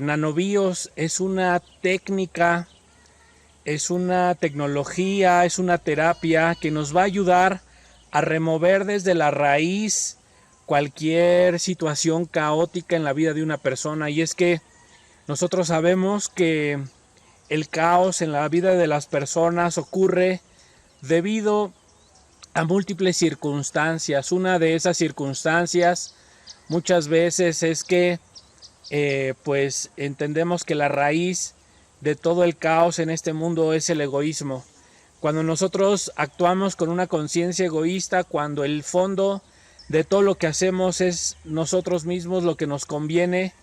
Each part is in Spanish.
Nanobios es una técnica, es una tecnología, es una terapia que nos va a ayudar a remover desde la raíz cualquier situación caótica en la vida de una persona. Y es que nosotros sabemos que el caos en la vida de las personas ocurre debido a múltiples circunstancias. Una de esas circunstancias muchas veces es que pues entendemos que la raíz de todo el caos en este mundo es el egoísmo. Cuando nosotros actuamos con una conciencia egoísta, cuando el fondo de todo lo que hacemos es nosotros mismos, lo que nos conviene,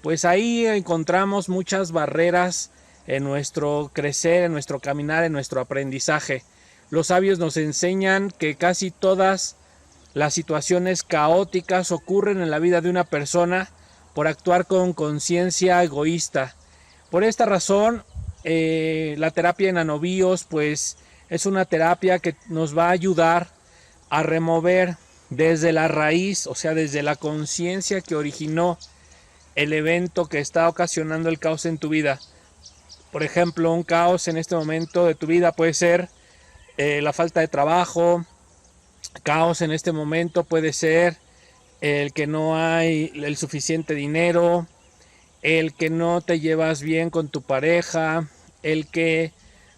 pues ahí encontramos muchas barreras en nuestro crecer, en nuestro caminar, en nuestro aprendizaje. Los sabios nos enseñan que casi todas las situaciones caóticas ocurren en la vida de una persona por actuar con conciencia egoísta. Por esta razón, la terapia de Nanobios pues es una terapia que nos va a ayudar a remover desde la raíz, o sea, desde la conciencia que originó el evento que está ocasionando el caos en tu vida. Por ejemplo, un caos en este momento de tu vida puede ser la falta de trabajo. Caos en este momento puede ser el que no hay el suficiente dinero, el que no te llevas bien con tu pareja, el que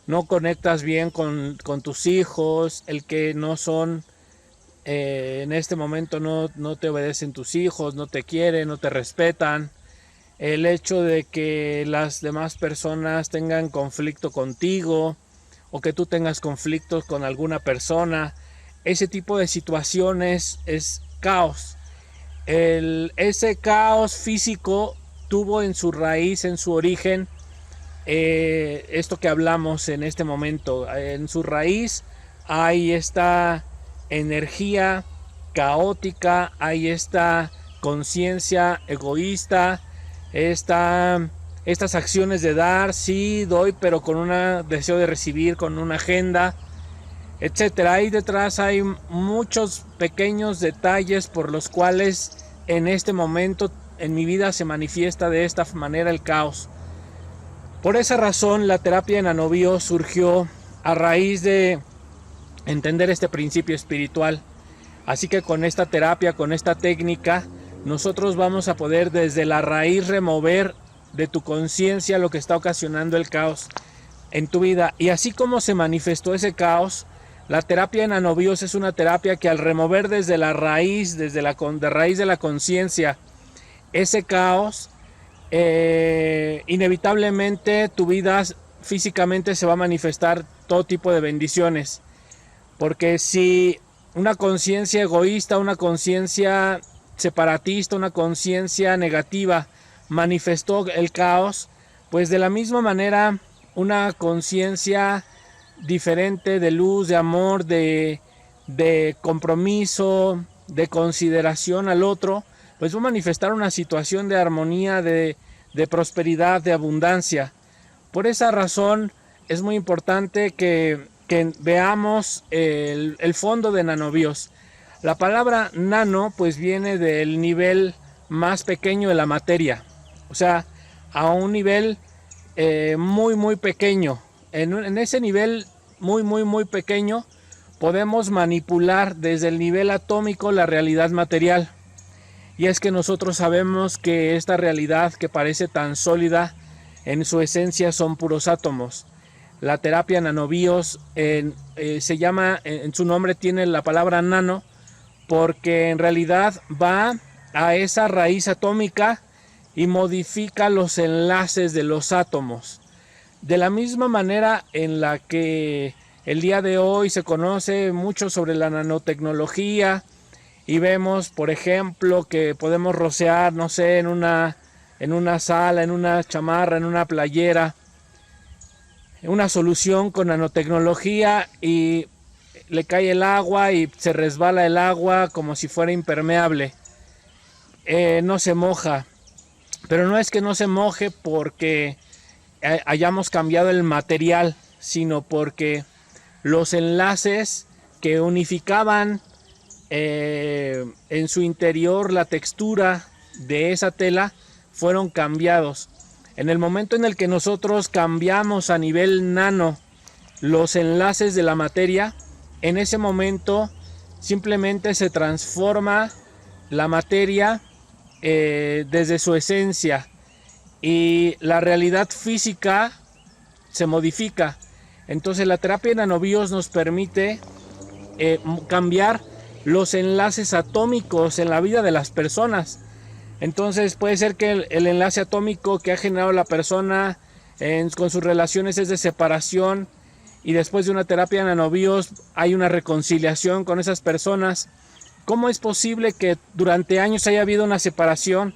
no conectas bien con tus hijos, el que no son, en este momento no te obedecen tus hijos, no te quieren, no te respetan, el hecho de que las demás personas tengan conflicto contigo o que tú tengas conflictos con alguna persona. Ese tipo de situaciones es caos. Ese caos físico tuvo en su raíz, en su origen, esto que hablamos en este momento. En su raíz hay esta energía caótica, hay esta conciencia egoísta, estas acciones de dar, sí doy, pero con un deseo de recibir, con una agenda, etcétera. Ahí detrás hay muchos pequeños detalles por los cuales en este momento en mi vida se manifiesta de esta manera el caos. Por esa razón la terapia de Nanobios surgió a raíz de entender este principio espiritual. Así que con esta terapia, con esta técnica, nosotros vamos a poder desde la raíz remover de tu conciencia lo que está ocasionando el caos en tu vida. Y así como se manifestó ese caos, la terapia de Nanobios es una terapia que al remover desde la raíz, de raíz de la conciencia, ese caos, inevitablemente tu vida físicamente se va a manifestar todo tipo de bendiciones. Porque si una conciencia egoísta, una conciencia separatista, una conciencia negativa manifestó el caos, pues de la misma manera una conciencia diferente de luz, de amor, de compromiso, de consideración al otro, pues va a manifestar una situación de armonía, de prosperidad, de abundancia. Por esa razón es muy importante que veamos el fondo de Nanobios. La palabra nano pues viene del nivel más pequeño de la materia, o sea, a un nivel muy pequeño. En ese nivel muy pequeño podemos manipular desde el nivel atómico la realidad material. Y es que nosotros sabemos que esta realidad que parece tan sólida, en su esencia son puros átomos. La terapia Nanobios se llama, en su nombre tiene la palabra nano, porque en realidad va a esa raíz atómica y modifica los enlaces de los átomos. De la misma manera en la que el día de hoy se conoce mucho sobre la nanotecnología y vemos, por ejemplo, que podemos rociar, no sé, en una sala, en una chamarra, en una playera, una solución con nanotecnología y le cae el agua y se resbala el agua como si fuera impermeable. No se moja, pero no es que no se moje porque hayamos cambiado el material, sino porque los enlaces que unificaban en su interior la textura de esa tela fueron cambiados. En el momento en el que nosotros cambiamos a nivel nano los enlaces de la materia, en ese momento simplemente se transforma la materia desde su esencia y la realidad física se modifica. Entonces la terapia de nanobios nos permite cambiar los enlaces atómicos en la vida de las personas. Entonces puede ser que el enlace atómico que ha generado la persona con sus relaciones es de separación, y después de una terapia de nanobios hay una reconciliación con esas personas. ¿Cómo es posible que durante años haya habido una separación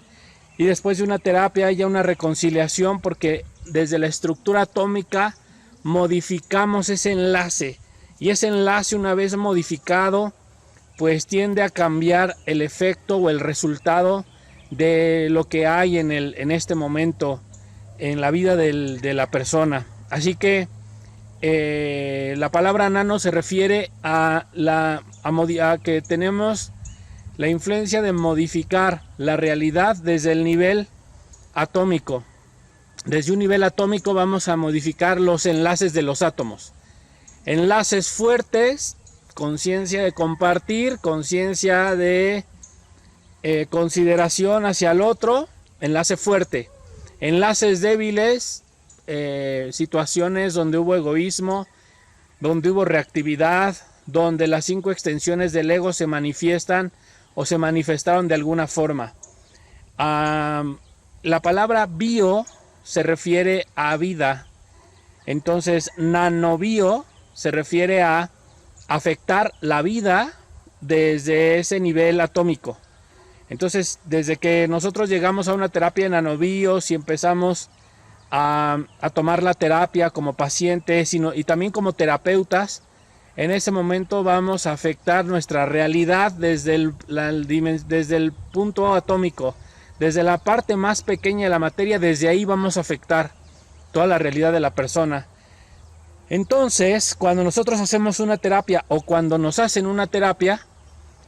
y después de una terapia haya una reconciliación? Porque desde la estructura atómica modificamos ese enlace, y ese enlace, una vez modificado, pues tiende a cambiar el efecto o el resultado de lo que hay en este momento en la vida de la persona. Así que la palabra nano se refiere a que tenemos la influencia de modificar la realidad desde el nivel atómico. Desde un nivel atómico vamos a modificar los enlaces de los átomos. Enlaces fuertes, conciencia de compartir, conciencia de consideración hacia el otro, enlace fuerte. Enlaces débiles, situaciones donde hubo egoísmo, donde hubo reactividad, donde las 5 extensiones del ego se manifiestan o se manifestaron de alguna forma. La palabra bio se refiere a vida. Entonces nanobio se refiere a afectar la vida desde ese nivel atómico. Entonces, desde que nosotros llegamos a una terapia de nanobios y empezamos a tomar la terapia como pacientes y también como terapeutas, en ese momento vamos a afectar nuestra realidad desde el punto atómico, desde la parte más pequeña de la materia. Desde ahí vamos a afectar toda la realidad de la persona. Entonces, cuando nosotros hacemos una terapia o cuando nos hacen una terapia,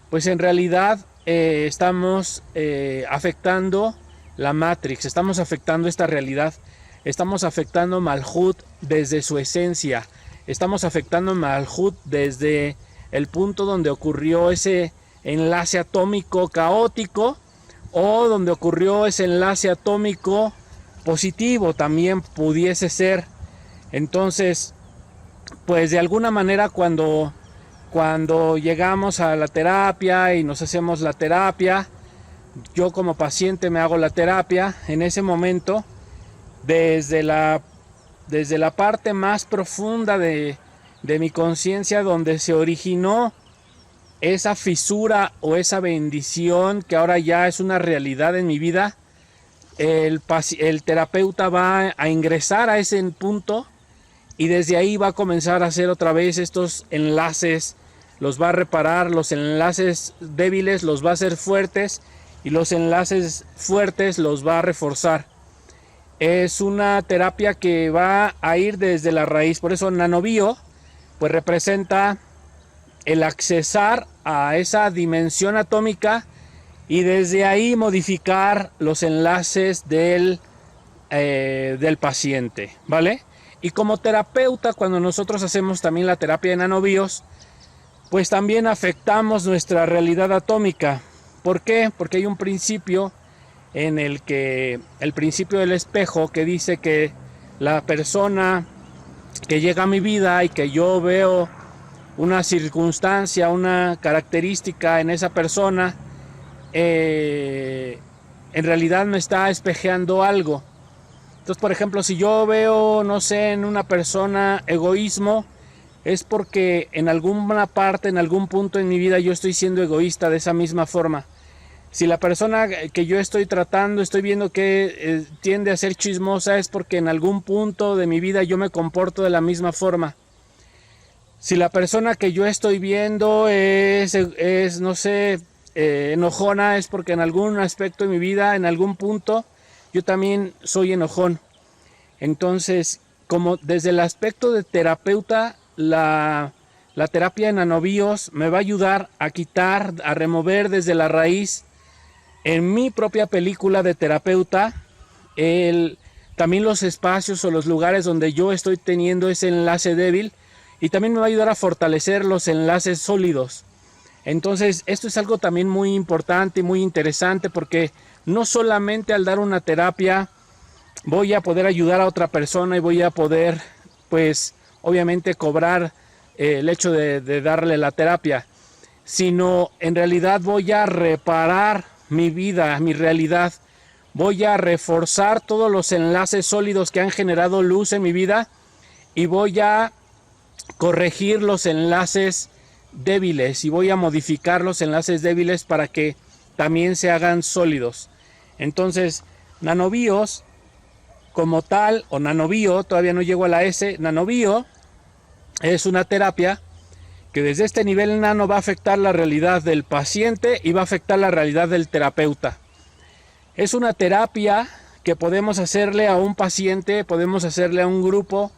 pues en realidad estamos afectando la Matrix, estamos afectando esta realidad, estamos afectando Malhut desde su esencia, estamos afectando Malhut desde el punto donde ocurrió ese enlace atómico caótico o donde ocurrió ese enlace atómico positivo, también pudiese ser. Entonces, pues de alguna manera cuando llegamos a la terapia y nos hacemos la terapia, yo como paciente me hago la terapia, en ese momento, desde la parte más profunda de mi conciencia, donde se originó esa fisura o esa bendición que ahora ya es una realidad en mi vida, el terapeuta va a ingresar a ese punto y desde ahí va a comenzar a hacer otra vez estos enlaces, los va a reparar, los enlaces débiles los va a hacer fuertes y los enlaces fuertes los va a reforzar. Es una terapia que va a ir desde la raíz, por eso nanobio pues representa el accesar a esa dimensión atómica y desde ahí modificar los enlaces del paciente, ¿vale? Y como terapeuta, cuando nosotros hacemos también la terapia de nanobios, pues también afectamos nuestra realidad atómica. ¿Por qué? Porque hay un principio en el que, el principio del espejo, que dice que la persona que llega a mi vida y que yo veo una circunstancia, una característica en esa persona, en realidad me está espejeando algo. Entonces, por ejemplo, si yo veo, no sé, en una persona egoísmo, es porque en alguna parte, en algún punto en mi vida yo estoy siendo egoísta de esa misma forma. Si la persona que yo estoy tratando, estoy viendo que tiende a ser chismosa, es porque en algún punto de mi vida yo me comporto de la misma forma. Si la persona que yo estoy viendo es no sé, enojona, es porque en algún aspecto de mi vida, en algún punto, yo también soy enojón. Entonces, como desde el aspecto de terapeuta, la terapia de nanobios me va a ayudar a quitar, a remover desde la raíz, en mi propia película de terapeuta, también los espacios o los lugares donde yo estoy teniendo ese enlace débil, y también me va a ayudar a fortalecer los enlaces sólidos. Entonces esto es algo también muy importante y muy interesante, porque no solamente al dar una terapia voy a poder ayudar a otra persona y voy a poder, pues obviamente, cobrar el hecho de darle la terapia, sino en realidad voy a reparar mi vida, mi realidad. Voy a reforzar todos los enlaces sólidos que han generado luz en mi vida, y voy a corregir los enlaces débiles, y voy a modificar los enlaces débiles para que también se hagan sólidos. Entonces, nanobios como tal, o nanobio, todavía no llego a la S, nanobio es una terapia que desde este nivel nano va a afectar la realidad del paciente y va a afectar la realidad del terapeuta. Es una terapia que podemos hacerle a un paciente, podemos hacerle a un grupo,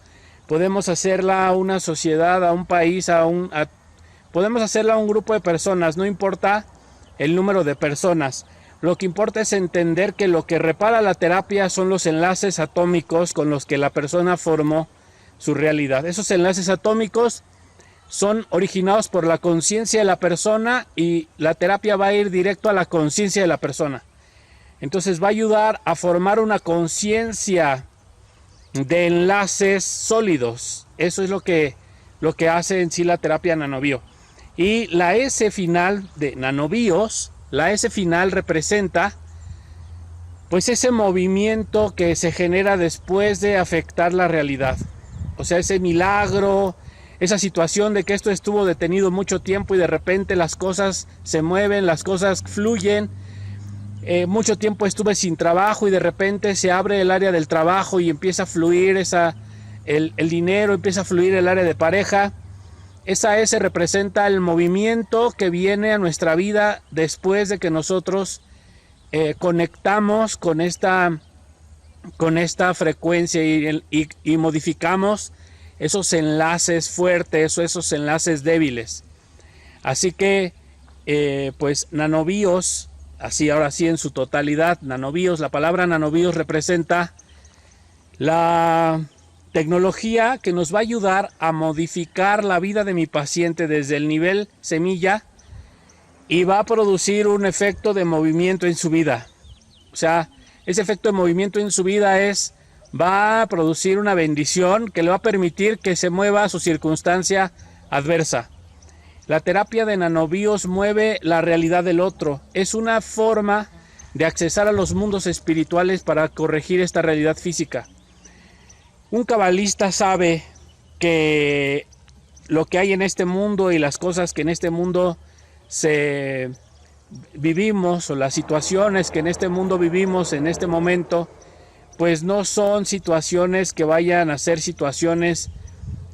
podemos hacerla a una sociedad, a un país, podemos hacerla a un grupo de personas, no importa el número de personas. Lo que importa es entender que lo que repara la terapia son los enlaces atómicos con los que la persona formó su realidad. Esos enlaces atómicos son originados por la conciencia de la persona, y la terapia va a ir directo a la conciencia de la persona. Entonces va a ayudar a formar una conciencia de enlaces sólidos. Eso es lo que hace en sí la terapia nanobio. Y la S final de nanobios, la S final representa pues ese movimiento que se genera después de afectar la realidad. O sea, ese milagro, esa situación de que esto estuvo detenido mucho tiempo y de repente las cosas se mueven, las cosas fluyen. Mucho tiempo estuve sin trabajo y de repente se abre el área del trabajo y empieza a fluir el dinero, empieza a fluir el área de pareja. Esa S representa el movimiento que viene a nuestra vida después de que nosotros conectamos con esta frecuencia y modificamos esos enlaces fuertes o esos enlaces débiles. Así que pues nanobios, así ahora sí en su totalidad, nanobios, la palabra nanobios representa la tecnología que nos va a ayudar a modificar la vida de mi paciente desde el nivel semilla, y va a producir un efecto de movimiento en su vida. O sea, ese efecto de movimiento en su vida va a producir una bendición que le va a permitir que se mueva su circunstancia adversa. La terapia de nanobios mueve la realidad del otro. Es una forma de accesar a los mundos espirituales para corregir esta realidad física. Un cabalista sabe que lo que hay en este mundo y las cosas que en este mundo vivimos, o las situaciones que en este mundo vivimos en este momento, pues no son situaciones que vayan a ser situaciones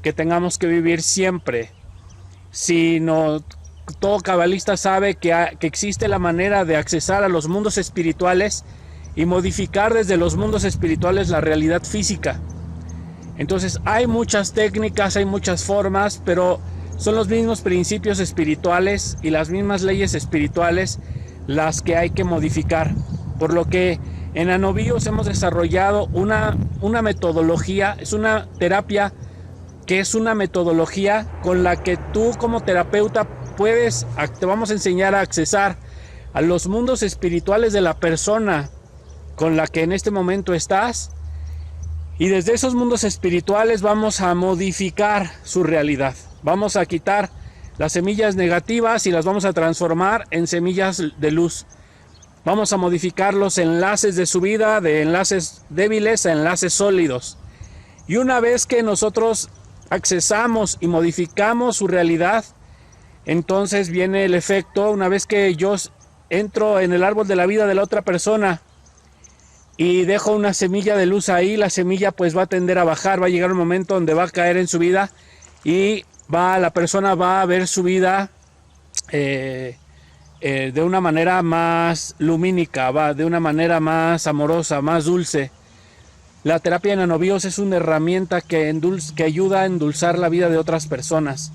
que tengamos que vivir siempre, sino todo cabalista sabe que existe la manera de accesar a los mundos espirituales y modificar desde los mundos espirituales la realidad física. Entonces hay muchas técnicas, hay muchas formas, pero son los mismos principios espirituales y las mismas leyes espirituales las que hay que modificar. Por lo que en Nanobios hemos desarrollado una metodología, es una terapia que es una metodología con la que tú como terapeuta te vamos a enseñar a accesar a los mundos espirituales de la persona con la que en este momento estás, y desde esos mundos espirituales vamos a modificar su realidad. Vamos a quitar las semillas negativas y las vamos a transformar en semillas de luz. Vamos a modificar los enlaces de su vida, de enlaces débiles a enlaces sólidos. Y una vez que nosotros accesamos y modificamos su realidad, entonces viene el efecto. Una vez que yo entro en el árbol de la vida de la otra persona y dejo una semilla de luz ahí, la semilla pues va a tender a bajar, va a llegar un momento donde va a caer en su vida y la persona va a ver su vida de una manera más lumínica, de una manera más amorosa, más dulce. La terapia de Nanobios es una herramienta que ayuda a endulzar la vida de otras personas.